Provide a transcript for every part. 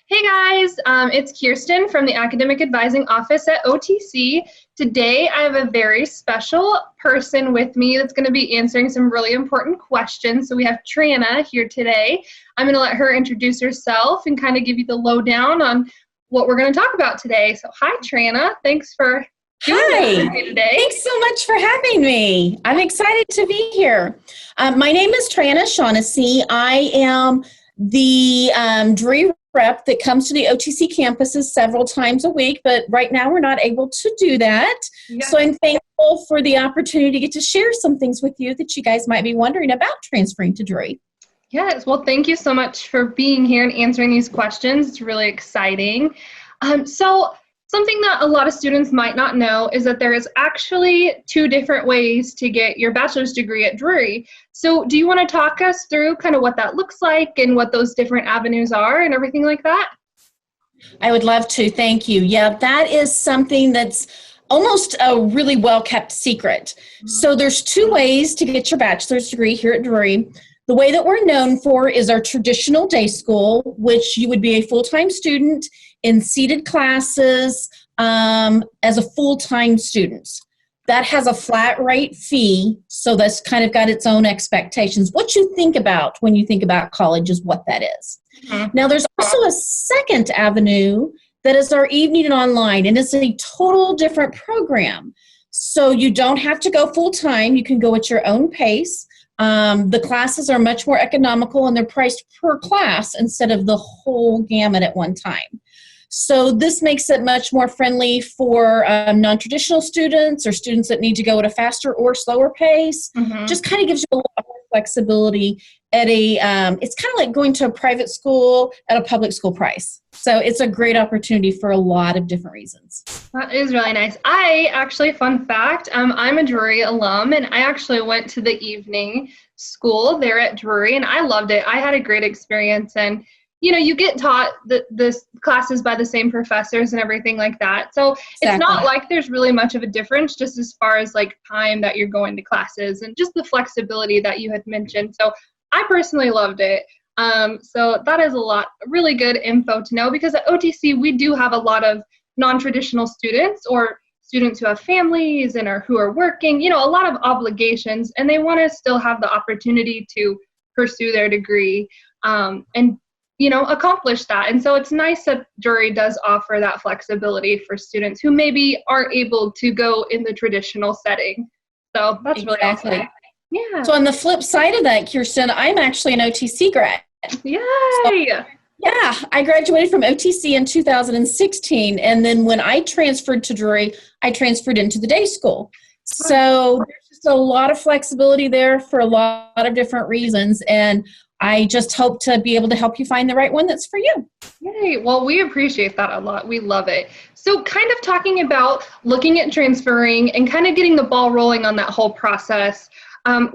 Hey guys, it's Kirsten from the Academic Advising Office at OTC. Today I have a very special person with me that's going to be answering some really important questions. So we have Trana here today. I'm going to let her introduce herself and kind of give you the lowdown on what we're going to talk about today. So hi Trana, thanks for doing this with me today. Thanks so much for having me. I'm excited to be here. My name is Trana Shaughnessy. I am the Drury rep that comes to the OTC campuses several times a week, but right now we're not able to do that. Yeah. So I'm thankful for the opportunity to get to share some things with you that you guys might be wondering about transferring to Drury. Yes, well, thank you so much for being here and answering these questions. It's really exciting. So something that a lot of students might not know is that there is actually two different ways to get your bachelor's degree at Drury. So do you want to talk us through kind of what that looks like and what those different avenues are and everything like that? I would love to. Thank you. Yeah, that is something that's almost a really well-kept secret. So there's two ways to get your bachelor's degree here at Drury. The way that we're known for is our traditional day school, which you would be a full-time student in seated classes as a full-time student. That has a flat rate fee, so that's kind of got its own expectations. What you think about when you think about college is what that is. Mm-hmm. Now, there's also a second avenue that is our evening and online, and it's a total different program. So you don't have to go full-time. You can go at your own pace. The classes are much more economical, and they're priced per class instead of the whole gamut at one time. So this makes it much more friendly for non-traditional students or students that need to go at a faster or slower pace. Mm-hmm. Just kind of gives you a lot more flexibility at it's kind of like going to a private school at a public school price. So it's a great opportunity for a lot of different reasons. That is really nice. Fun fact, I'm a Drury alum, and I actually went to the evening school there at Drury, and I loved it. I had a great experience, and you get taught the classes by the same professors and everything like that. So It's not like there's really much of a difference just as far as like time that you're going to classes and just the flexibility that you had mentioned. So I personally loved it. So that is really good info to know, because at OTC we do have a lot of non-traditional students or students who have families and who are working, a lot of obligations, and they want to still have the opportunity to pursue their degree and accomplish that. And so it's nice that Drury does offer that flexibility for students who maybe aren't able to go in the traditional setting. So that's really awesome. Yeah. So on the flip side of that, Kirsten, I'm actually an OTC grad. Yay! So, yeah, I graduated from OTC in 2016, and then when I transferred to Drury, I transferred into the day school. So there's just a lot of flexibility there for a lot of different reasons, and I just hope to be able to help you find the right one that's for you. Yay. Well, we appreciate that a lot. We love it. So kind of talking about looking at transferring and kind of getting the ball rolling on that whole process.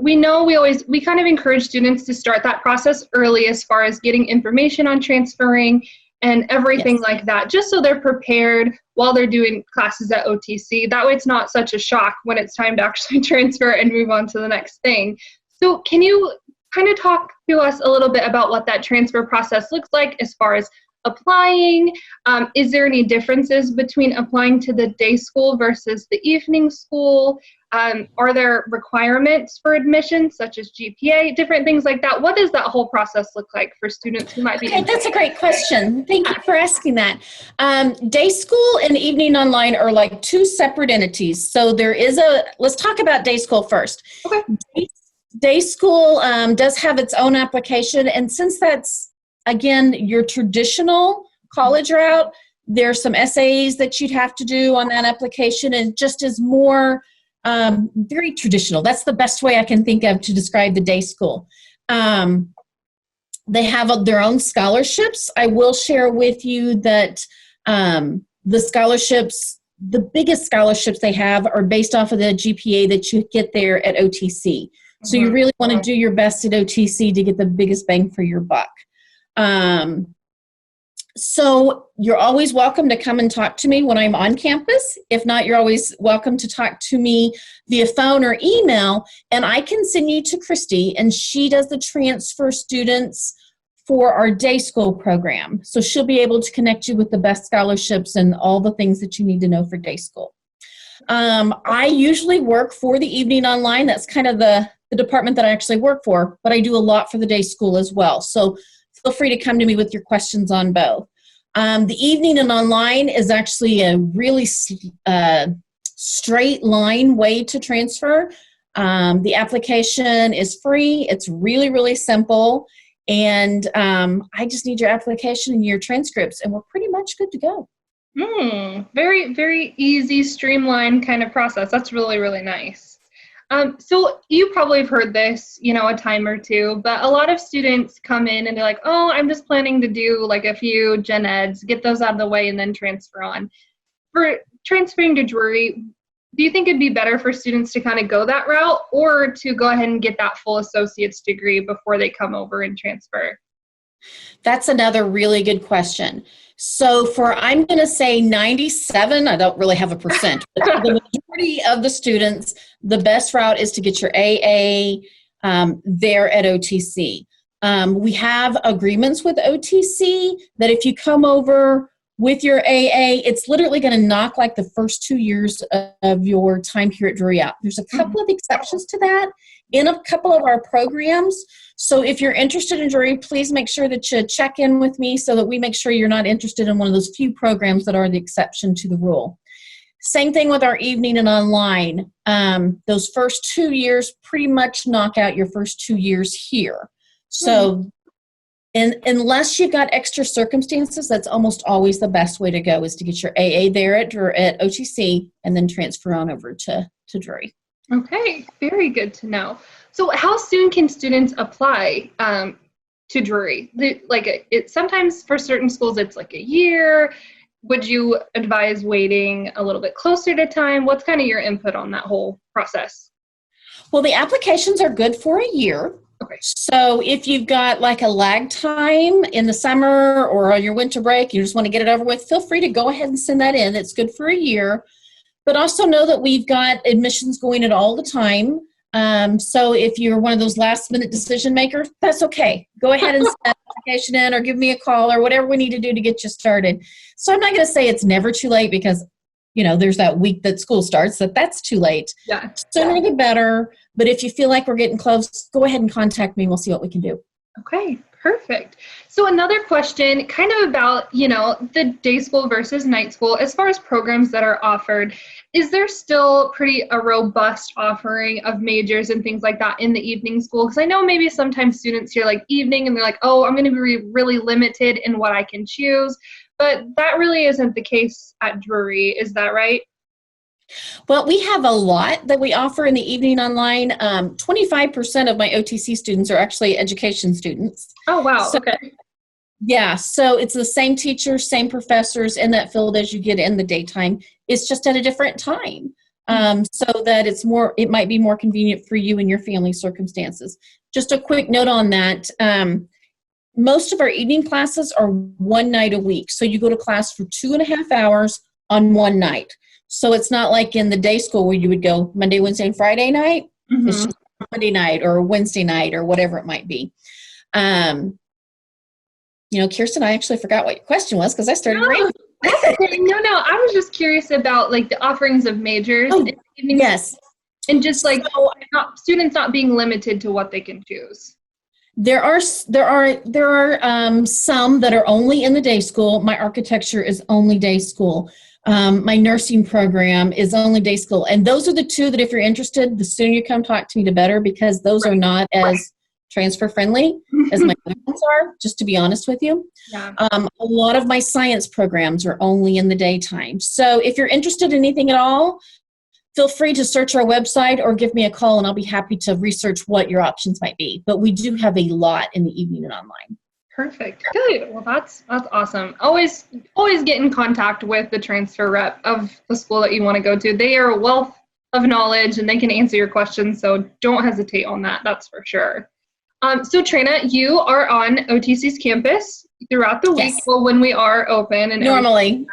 We kind of encourage students to start that process early as far as getting information on transferring and everything like that, just so they're prepared while they're doing classes at OTC. That way it's not such a shock when it's time to actually transfer and move on to the next thing. So can you kind of talk to us a little bit about what that transfer process looks like as far as applying? Is there any differences between applying to the day school versus the evening school? Are there requirements for admission, such as GPA, different things like that? What does that whole process look like for students who might be interested? That's a great question. Thank you for asking that. Day school and evening online are like two separate entities. So let's talk about day school first. Okay. Day school does have its own application, and since that's, again, your traditional college route, there's some essays that you'd have to do on that application, and just is more very traditional. That's the best way I can think of to describe the day school. They have their own scholarships. I will share with you that the scholarships, the biggest scholarships they have are based off of the GPA that you get there at OTC. So you really want to do your best at OTC to get the biggest bang for your buck. So you're always welcome to come and talk to me when I'm on campus. If not, you're always welcome to talk to me via phone or email, and I can send you to Christy, and she does the transfer students for our day school program. So she'll be able to connect you with the best scholarships and all the things that you need to know for day school. I usually work for the evening online. That's kind of the department that I actually work for, but I do a lot for the day school as well. So feel free to come to me with your questions on both. The evening and online is actually a really straight line way to transfer. The application is free. It's really, really simple. And I just need your application and your transcripts, and we're pretty much good to go. Very, very easy, streamlined kind of process. That's really, really nice. So you probably have heard this, a time or two, but a lot of students come in and they're like, oh, I'm just planning to do like a few gen eds, get those out of the way, and then transfer on. For transferring to Drury, do you think it'd be better for students to kind of go that route, or to go ahead and get that full associate's degree before they come over and transfer? That's another really good question. So I'm going to say 97, I don't really have a percent, but the majority of the students, the best route is to get your AA there at OTC. We have agreements with OTC that if you come over with your AA, it's literally going to knock like the first 2 years of your time here at Drury out. There's a couple of exceptions to that in a couple of our programs. So if you're interested in Drury, please make sure that you check in with me so that we make sure you're not interested in one of those few programs that are the exception to the rule. Same thing with our evening and online. Those first 2 years pretty much knock out your first 2 years here. So and unless you've got extra circumstances, that's almost always the best way to go, is to get your AA there at OTC and then transfer on over to Drury. Okay, very good to know. So how soon can students apply to Drury? Sometimes for certain schools it's like a year. Would you advise waiting a little bit closer to time? What's kind of your input on that whole process? Well, the applications are good for a year. Okay. So if you've got like a lag time in the summer or on your winter break, you just want to get it over with, feel free to go ahead and send that in. It's good for a year. But also know that we've got admissions going at all the time. So if you're one of those last minute decision makers, that's okay. Go ahead and send that application in, or give me a call, or whatever we need to do to get you started. So I'm not going to say it's never too late, because there's that week that school starts that's too late. Yeah. Sooner the better. But if you feel like we're getting close, go ahead and contact me and we'll see what we can do. Okay, perfect. So another question kind of about, the day school versus night school, as far as programs that are offered, is there still a robust offering of majors and things like that in the evening school? Because I know maybe sometimes students hear like evening and they're like, oh, I'm going to be really limited in what I can choose. But that really isn't the case at Drury. Is that right? Well, we have a lot that we offer in the evening online. 25% of my OTC students are actually education students. Oh, wow. So, okay. Yeah, so it's the same teachers, same professors in that field as you get in the daytime. It's just at a different time, so that it might be more convenient for you and your family circumstances. Just a quick note on that. Most of our evening classes are one night a week. So you go to class for 2.5 hours on one night. So it's not like in the day school where you would go Monday, Wednesday, and Friday night. Mm-hmm. It's just Monday night or Wednesday night or whatever it might be. Kirsten, I actually forgot what your question was because I started reading. No, I was just curious about like the offerings of majors. Oh, yes. And just like students not being limited to what they can choose. There are some that are only in the day school. My architecture is only day school. My nursing program is only day school. And those are the two that if you're interested, the sooner you come talk to me, the better, because those are not as transfer friendly as my other ones are, just to be honest with you. Yeah. A lot of my science programs are only in the daytime. So if you're interested in anything at all, feel free to search our website or give me a call and I'll be happy to research what your options might be. But we do have a lot in the evening and online. Perfect. Good. Well, that's awesome. Always get in contact with the transfer rep of the school that you want to go to. They are a wealth of knowledge and they can answer your questions. So don't hesitate on that. That's for sure. So Trina, you are on OTC's campus throughout the week. Yes. Well, when we are open and normally,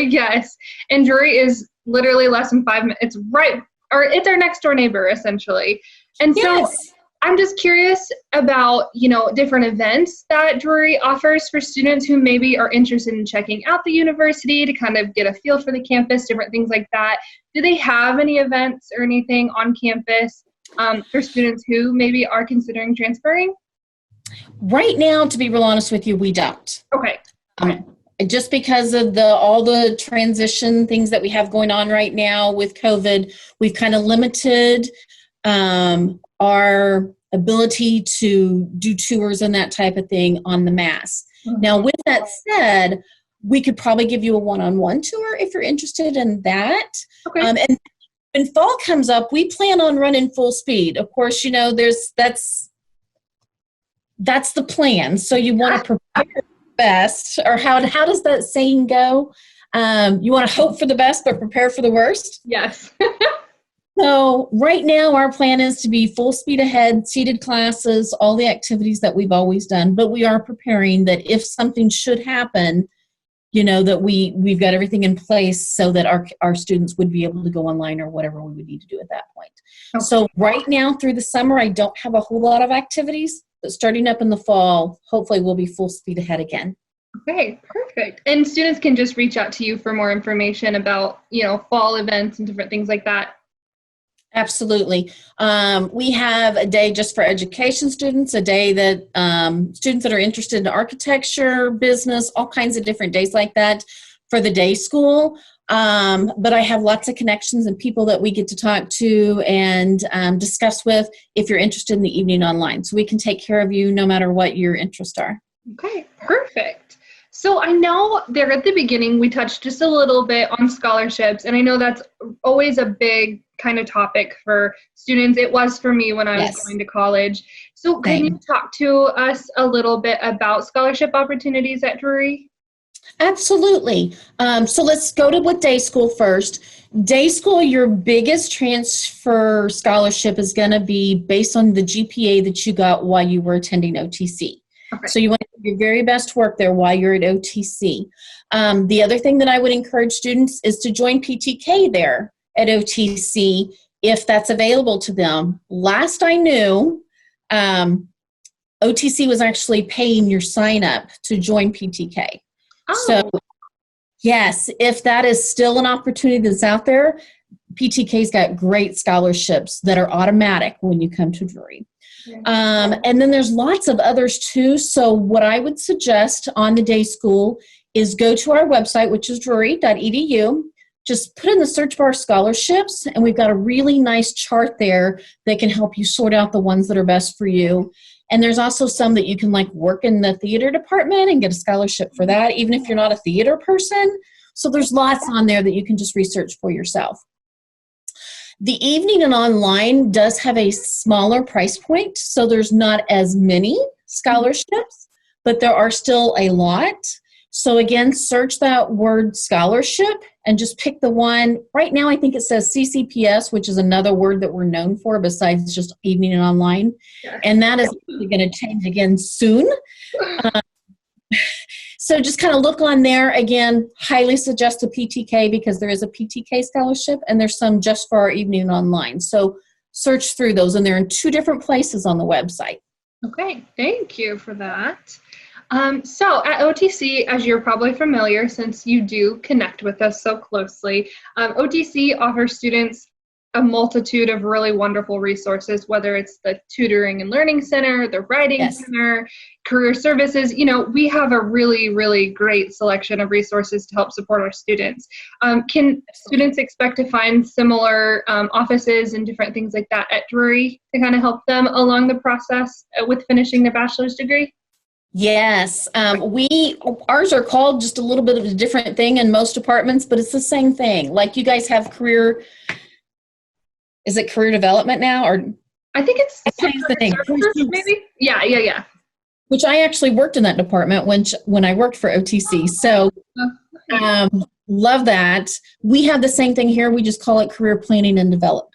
yes. And Drury is literally less than 5 minutes. It's it's our next door neighbor essentially. And yes. So I'm just curious about, different events that Drury offers for students who maybe are interested in checking out the university to kind of get a feel for the campus, different things like that. Do they have any events or anything on campus for students who maybe are considering transferring? Right now, to be real honest with you, we don't. Okay. Just because of all the transition things that we have going on right now with COVID, we've kind of limited our ability to do tours and that type of thing on the mass. Mm-hmm. Now, with that said, we could probably give you a one-on-one tour if you're interested in that. Okay. And when fall comes up, we plan on running full speed. Of course, that's the plan. So you want to prepare best, or how does that saying go? You want to hope for the best but prepare for the worst? Yes. So right now our plan is to be full speed ahead, seated classes, all the activities that we've always done, but we are preparing that if something should happen, that we've got everything in place so that our students would be able to go online or whatever we would need to do at that point. Okay. So right now through the summer, I don't have a whole lot of activities. But starting up in the fall, hopefully we'll be full speed ahead again. Okay, perfect. And students can just reach out to you for more information about, fall events and different things like that. Absolutely. We have a day just for education students, a day that students that are interested in architecture, business, all kinds of different days like that for the day school. But I have lots of connections and people that we get to talk to and discuss with if you're interested in the evening online. So we can take care of you no matter what your interests are. Okay, perfect. So I know there at the beginning we touched just a little bit on scholarships, and I know that's always a big kind of topic for students. It was for me when I was going to college. So can you talk to us a little bit about scholarship opportunities at Drury? Absolutely. So let's go with day school first. Day school, your biggest transfer scholarship is going to be based on the GPA that you got while you were attending OTC. Okay. So you want to do your very best work there while you're at OTC. The other thing that I would encourage students is to join PTK there at OTC if that's available to them. Last I knew, OTC was actually paying your sign up to join PTK. Oh. So, yes, if that is still an opportunity that's out there, PTK's got great scholarships that are automatic when you come to Drury. And then there's lots of others too. So what I would suggest on the day school is go to our website, which is drury.edu. Just put in the search bar scholarships, and we've got a really nice chart there that can help you sort out the ones that are best for you. And there's also some that you can work in the theater department and get a scholarship for that, even if you're not a theater person. So there's lots on there that you can just research for yourself. The evening and online does have a smaller price point, so there's not as many scholarships, but there are still a lot. So again, search that word scholarship and just pick the one. Right now, I think it says CCPS, which is another word that we're known for besides just evening and online. And that is going to change again soon. So just kind of look on there. Again, highly suggest a PTK because there is a PTK scholarship and there's some just for our evening online. So search through those, and they're in 2 different places on the website. Okay, thank you for that. So at OTC, as you're probably familiar, since you do connect with us so closely, OTC offers students a multitude of really wonderful resources, whether it's the tutoring and learning center, the writing center, career services. We have a really, really great selection of resources to help support our students. Can students expect to find similar offices and different things like that at Drury to kind of help them along the process with finishing their bachelor's degree? Yes, ours are called just a little bit of a different thing in most departments, but it's the same thing. Like you guys have is it career development now, or I think it's the thing. Maybe. Yeah. Which I actually worked in that department when I worked for OTC. So love that. We have the same thing here. We just call it career planning and development.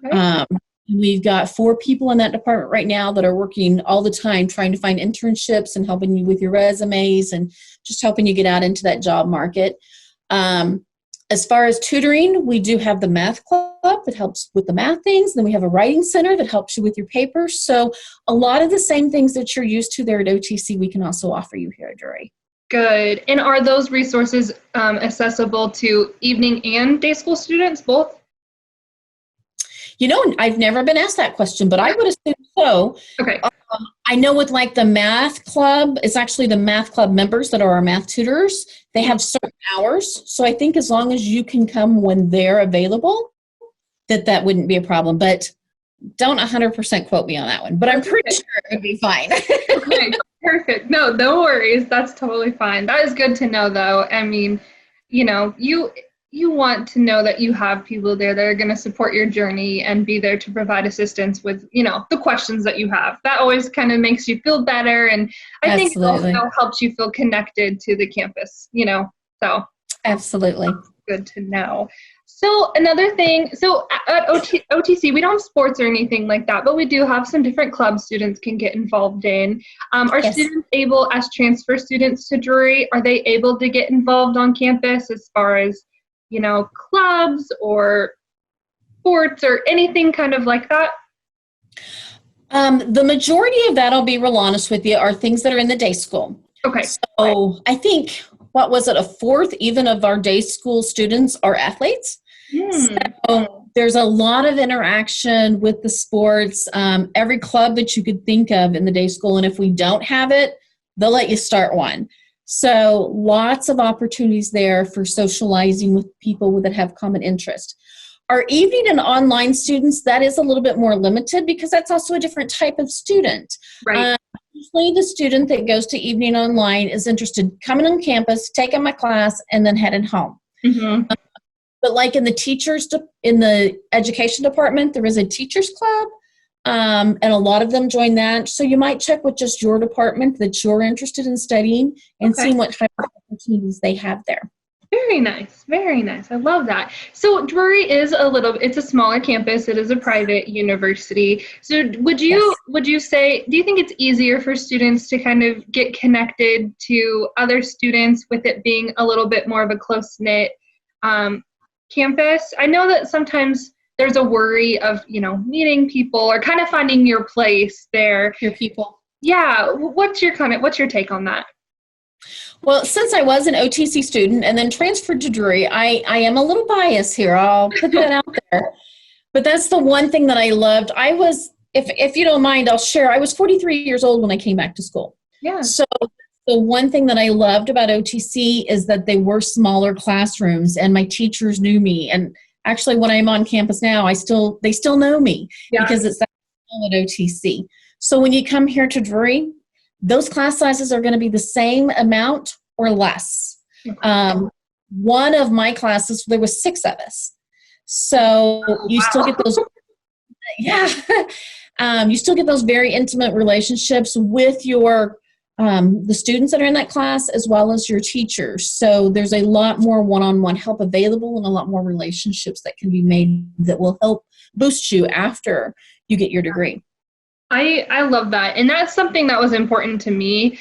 Okay. We've got 4 people in that department right now that are working all the time trying to find internships and helping you with your resumes and just helping you get out into that job market. As far as tutoring, we do have the math club that helps with the math things. Then we have a writing center that helps you with your papers. So a lot of the same things that you're used to there at OTC, we can also offer you here at Drury. Good. And are those resources accessible to evening and day school students, both? You know, I've never been asked that question, but I would assume so. Okay. I know with like the math club, it's actually the math club members that are our math tutors. They have certain hours. So I think as long as you can come when they're available, that wouldn't be a problem. But don't 100% quote me on that one. But I'm pretty sure it would be fine. Okay, perfect. No worries. That's totally fine. That is good to know, though. I mean, you know, you want to know that you have people there that are going to support your journey and be there to provide assistance with, you know, the questions that you have. That always kind of makes you feel better. And I think it also helps you feel connected to the campus, you know, so. Absolutely. Good to know. So another thing, so at OTC, we don't have sports or anything like that, but we do have some different clubs students can get involved in. Are students able, as transfer students to Drury, are they able to get involved on campus as far as, you know, clubs or sports or anything kind of like that? The majority of that, I'll be real honest with you, are things that are in the day school. Okay. So I think, what was it, a fourth even of our day school students are athletes. So there's a lot of interaction with the sports, every club that you could think of in the day school. And if we don't have it, they'll let you start one. So lots of opportunities there for socializing with people that have common interest. Our evening and online students, that is a little bit more limited because that's also a different type of student. Right. Usually the student that goes to evening online is interested in coming on campus, taking my class, and then heading home. Mm-hmm. But like in the education department, there is a teachers club, and a lot of them join that. So you might check with just your department that you're interested in studying and seeing what type of opportunities they have there. Very nice. Very nice. I love that. So Drury is it's a smaller campus. It is a private university. So would you say, do you think it's easier for students to kind of get connected to other students with it being a little bit more of a close-knit campus? I know that sometimes there's a worry of, you know, meeting people or kind of finding your place there. Your people. Yeah. What's your take on that? Well, since I was an OTC student and then transferred to Drury, I am a little biased here. I'll put that out there. But that's the one thing that I loved. I was, if you don't mind, I'll share. I was 43 years old when I came back to school. Yeah. So the one thing that I loved about OTC is that they were smaller classrooms and my teachers knew me. And actually, when I'm on campus now, they still know me because it's that small at OTC. So when you come here to Drury, those class sizes are going to be the same amount or less. Okay. One of my classes, there was 6 of us. So you still get those, you still get those very intimate relationships with your the students that are in that class as well as your teachers. So there's a lot more one-on-one help available and a lot more relationships that can be made that will help boost you after you get your degree. I love that. And that's something that was important to me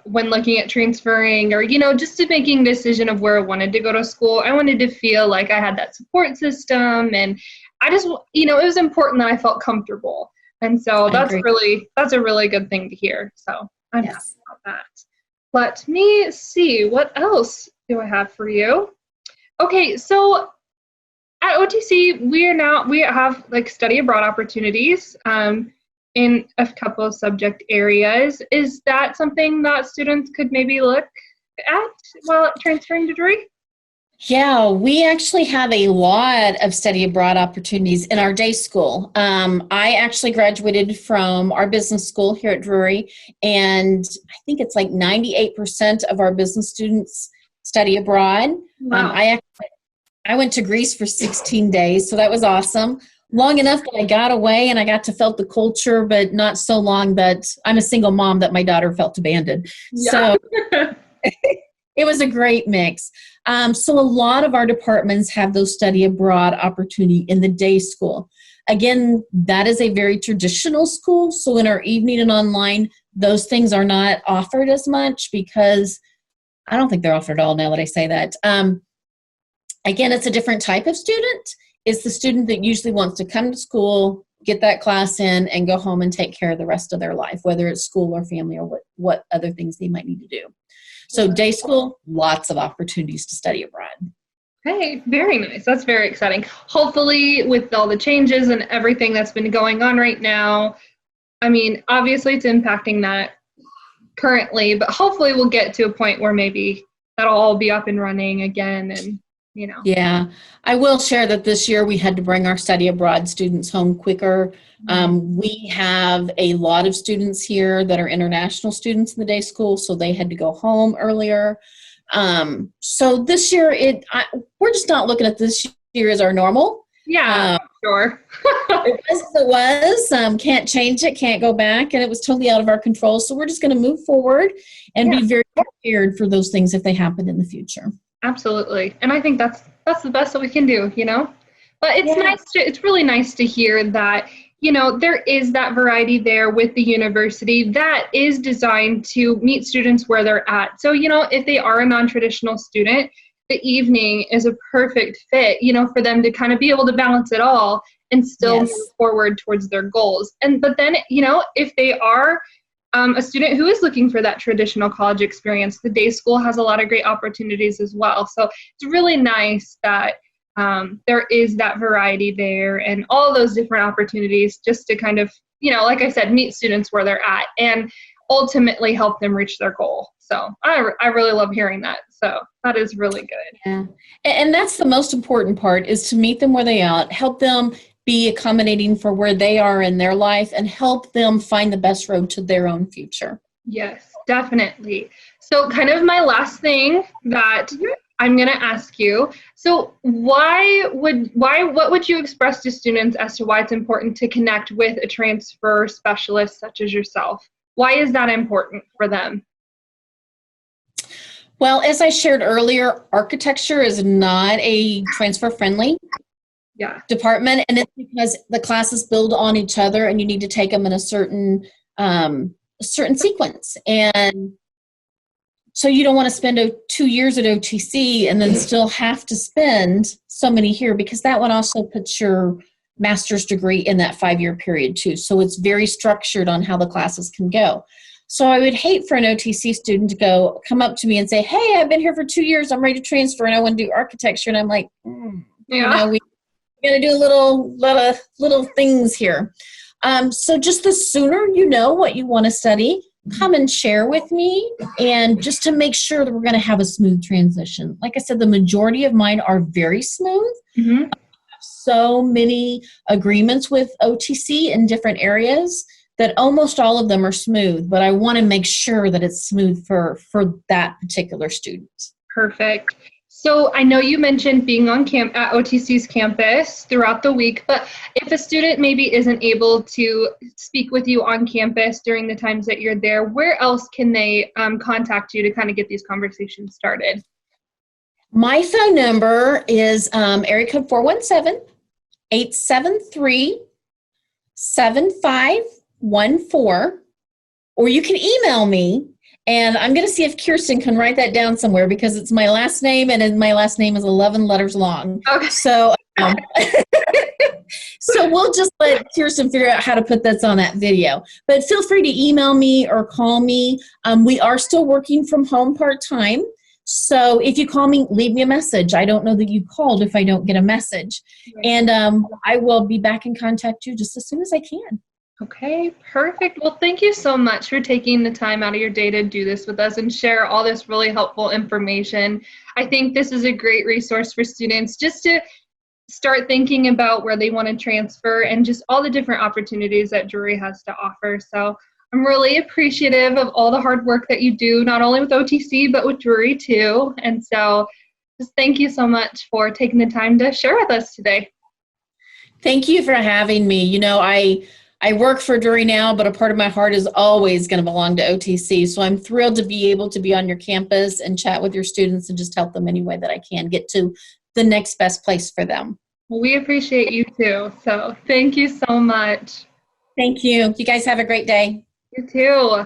when looking at transferring or, you know, just to making a decision of where I wanted to go to school. I wanted to feel like I had that support system. And I just, you know, it was important that I felt comfortable. And so that's a really good thing to hear. So I'm happy about that. Let me see, what else do I have for you? Okay, so at OTC, we have like study abroad opportunities. In a couple of subject areas. Is that something that students could maybe look at while transferring to Drury? Yeah, we actually have a lot of study abroad opportunities in our day school. I actually graduated from our business school here at Drury, and I think it's like 98% of our business students study abroad. Wow. I went to Greece for 16 days, so that was awesome. Long enough that I got away and I got to felt the culture, but not so long that I'm a single mom that my daughter felt abandoned. Yeah. So it was a great mix. So a lot of our departments have those study abroad opportunity in the day school. Again, that is a very traditional school. So in our evening and online, those things are not offered as much because I don't think they're offered at all now that I say that. Again, it's a different type of student. It's the student that usually wants to come to school, get that class in, and go home and take care of the rest of their life, whether it's school or family or what other things they might need to do. So day school, lots of opportunities to study abroad. Hey, very nice. That's very exciting. Hopefully, with all the changes and everything that's been going on right now, I mean, obviously it's impacting that currently, but hopefully we'll get to a point where maybe that'll all be up and running again and, you know. Yeah, I will share that this year we had to bring our study abroad students home quicker. We have a lot of students here that are international students in the day school, so they had to go home earlier. So this year, we're just not looking at this year as our normal. Yeah, sure. It was as it was. Can't change it, can't go back, and it was totally out of our control. So we're just going to move forward and be very prepared for those things if they happen in the future. Absolutely. And I think that's the best that we can do, you know? But it's really nice to hear that, you know, there is that variety there with the university that is designed to meet students where they're at. So, you know, if they are a non-traditional student, the evening is a perfect fit, you know, for them to kind of be able to balance it all and still move forward towards their goals. But then, you know, if they are a student who is looking for that traditional college experience, the day school has a lot of great opportunities as well. So it's really nice that there is that variety there and all those different opportunities just to kind of, you know, like I said, meet students where they're at and ultimately help them reach their goal. So I really love hearing that. So that is really good. Yeah. And that's the most important part, is to meet them where they are, help them be accommodating for where they are in their life, and help them find the best road to their own future. Yes, definitely. So kind of my last thing that I'm going to ask you. So what would you express to students as to why it's important to connect with a transfer specialist such as yourself? Why is that important for them? Well, as I shared earlier, architecture is not a transfer-friendly department, and it's because the classes build on each other, and you need to take them in a certain sequence. And so you don't want to spend 2 years at OTC and then still have to spend so many here, because that one also puts your master's degree in that 5-year period too. So it's very structured on how the classes can go. So I would hate for an OTC student to come up to me and say, hey, I've been here for 2 years, I'm ready to transfer and I want to do architecture. And I'm like, you know, we got to do a little things here. So just the sooner you know what you want to study, come and share with me, and just to make sure that we're going to have a smooth transition. Like I said, the majority of mine are very smooth. Mm-hmm. So many agreements with OTC in different areas that almost all of them are smooth, but I want to make sure that it's smooth for that particular student. Perfect. So I know you mentioned being on at OTC's campus throughout the week, but if a student maybe isn't able to speak with you on campus during the times that you're there, where else can they contact you to kind of get these conversations started? My phone number is area code 417-873-7514, or you can email me. And I'm going to see if Kirsten can write that down somewhere, because it's my last name, and my last name is 11 letters long. Okay. So, so we'll just let Kirsten figure out how to put that on that video. But feel free to email me or call me. We are still working from home part-time. So if you call me, leave me a message. I don't know that you called if I don't get a message. Right. And I will be back in contact you just as soon as I can. Okay, perfect. Well, thank you so much for taking the time out of your day to do this with us and share all this really helpful information. I think this is a great resource for students just to start thinking about where they want to transfer and just all the different opportunities that Drury has to offer. So I'm really appreciative of all the hard work that you do, not only with OTC, but with Drury too. And so just thank you so much for taking the time to share with us today. Thank you for having me. You know, I work for Drury now, but a part of my heart is always going to belong to OTC. So I'm thrilled to be able to be on your campus and chat with your students and just help them any way that I can get to the next best place for them. Well, we appreciate you too. So thank you so much. Thank you. You guys have a great day. You too.